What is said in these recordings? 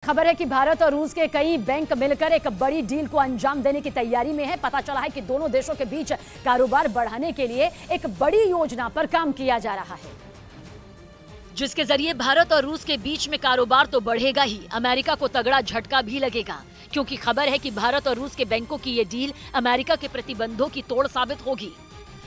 खबर है कि भारत और रूस के कई बैंक मिलकर एक बड़ी डील को अंजाम देने की तैयारी में है। पता चला है कि दोनों देशों के बीच कारोबार बढ़ाने के लिए एक बड़ी योजना पर काम किया जा रहा है, जिसके जरिए भारत और रूस के बीच में कारोबार तो बढ़ेगा ही, अमेरिका को तगड़ा झटका भी लगेगा। क्योंकि खबर है कि भारत और रूस के बैंकों की ये डील अमेरिका के प्रतिबंधों की तोड़ साबित होगी।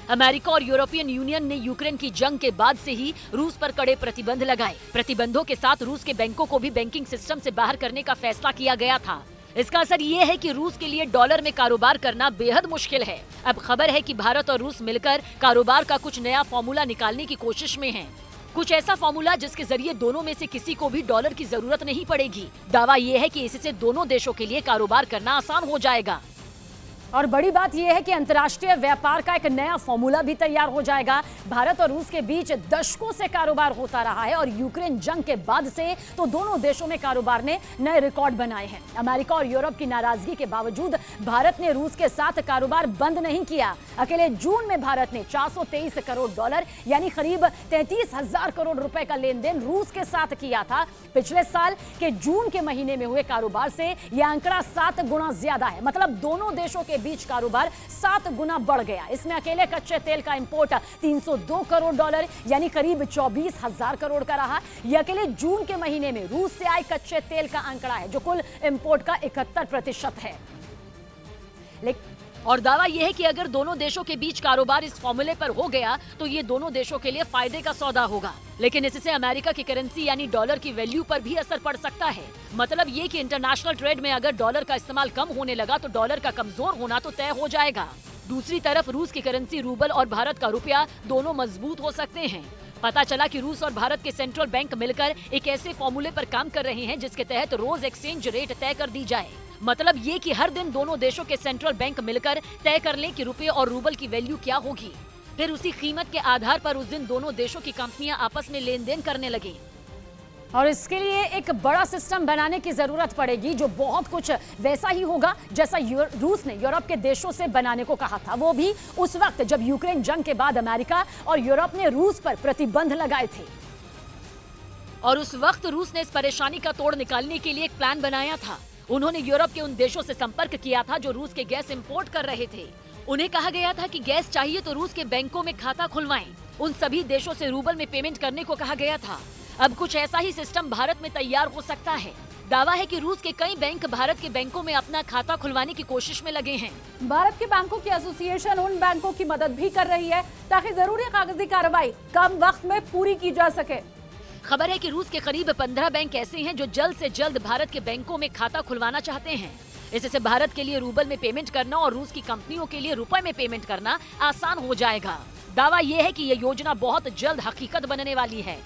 अमेरिका और यूरोपियन यूनियन ने यूक्रेन की जंग के बाद से ही रूस पर कड़े प्रतिबंध लगाए। प्रतिबंधों के साथ रूस के बैंकों को भी बैंकिंग सिस्टम से बाहर करने का फैसला किया गया था। इसका असर ये है कि रूस के लिए डॉलर में कारोबार करना बेहद मुश्किल है। अब खबर है कि भारत और रूस मिलकर कारोबार का कुछ नया फॉर्मूला निकालने की कोशिश में हैं। कुछ ऐसा फॉर्मूला जिसके जरिए दोनों में से किसी को भी डॉलर की जरूरत नहीं पड़ेगी। दावा ये है कि इससे दोनों देशों के लिए कारोबार करना आसान हो जाएगा। और बड़ी बात यह है कि अंतर्राष्ट्रीय व्यापार का एक नया फॉर्मूला भी तैयार हो जाएगा। भारत और रूस के बीच दशकों से कारोबार होता रहा है और यूक्रेन जंग के बाद से तो दोनों देशों में कारोबार ने नए रिकॉर्ड बनाए हैं। अमेरिका और यूरोप की नाराजगी के बावजूद भारत ने रूस के साथ कारोबार बंद नहीं किया। अकेले जून में भारत ने 423 करोड़ डॉलर यानी करीब 33,000 करोड़ रुपए का लेन देन रूस के साथ किया था। पिछले साल के जून के महीने में हुए कारोबार से यह आंकड़ा 7 गुना ज्यादा है। मतलब दोनों देशों के बीच कारोबार 7 गुना बढ़ गया। इसमें अकेले कच्चे तेल का इंपोर्ट 302 करोड़ डॉलर यानी करीब 24,000 करोड़ का रहा। यह अकेले जून के महीने में रूस से आए कच्चे तेल का आंकड़ा है, जो कुल इंपोर्ट का 71% है। और दावा यह है कि अगर दोनों देशों के बीच कारोबार इस फॉर्मूले पर हो गया तो ये दोनों देशों के लिए फायदे का सौदा होगा। लेकिन इससे अमेरिका की करेंसी यानी डॉलर की वैल्यू पर भी असर पड़ सकता है। मतलब ये कि इंटरनेशनल ट्रेड में अगर डॉलर का इस्तेमाल कम होने लगा तो डॉलर का कमजोर होना तो तय हो जाएगा। दूसरी तरफ रूस की करेंसी रूबल और भारत का रुपया दोनों मजबूत हो सकते हैं। पता चला कि रूस और भारत के सेंट्रल बैंक मिलकर एक ऐसे फॉर्मूले पर काम कर रहे हैं जिसके तहत रोज एक्सचेंज रेट तय कर दी जाए। मतलब ये कि हर दिन दोनों देशों के सेंट्रल बैंक मिलकर तय कर लें कि रुपये और रूबल की वैल्यू क्या होगी। फिर उसी कीमत के आधार पर उस दिन दोनों देशों की कंपनियां आपस में लेन देन करने लगे। और इसके लिए एक बड़ा सिस्टम बनाने की जरूरत पड़ेगी, जो बहुत कुछ वैसा ही होगा जैसा रूस ने यूरोप के देशों से बनाने को कहा था। वो भी उस वक्त जब यूक्रेन जंग के बाद अमेरिका और यूरोप ने रूस पर प्रतिबंध लगाए थे। और उस वक्त रूस ने इस परेशानी का तोड़ निकालने के लिए एक प्लान बनाया था। उन्होंने यूरोप के उन देशों से संपर्क किया था जो रूस के गैस इंपोर्ट कर रहे थे। उन्हें कहा गया था कि गैस चाहिए तो रूस के बैंकों में खाता खुलवाएं। उन सभी देशों से रूबल में पेमेंट करने को कहा गया था। अब कुछ ऐसा ही सिस्टम भारत में तैयार हो सकता है। दावा है कि रूस के कई बैंक भारत के बैंकों में अपना खाता खुलवाने की कोशिश में लगे हैं। भारत के बैंकों की एसोसिएशन उन बैंकों की मदद भी कर रही है ताकि जरूरी कागजी कार्रवाई कम वक्त में पूरी की जा सके। खबर है कि रूस के करीब 15 बैंक ऐसे हैं जो जल्द से जल्द भारत के बैंकों में खाता खुलवाना चाहते हैं। इससे भारत के लिए रूबल में पेमेंट करना और रूस की कंपनियों के लिए रुपए में पेमेंट करना आसान हो जाएगा। दावा यह है कि यह योजना बहुत जल्द हकीकत बनने वाली है।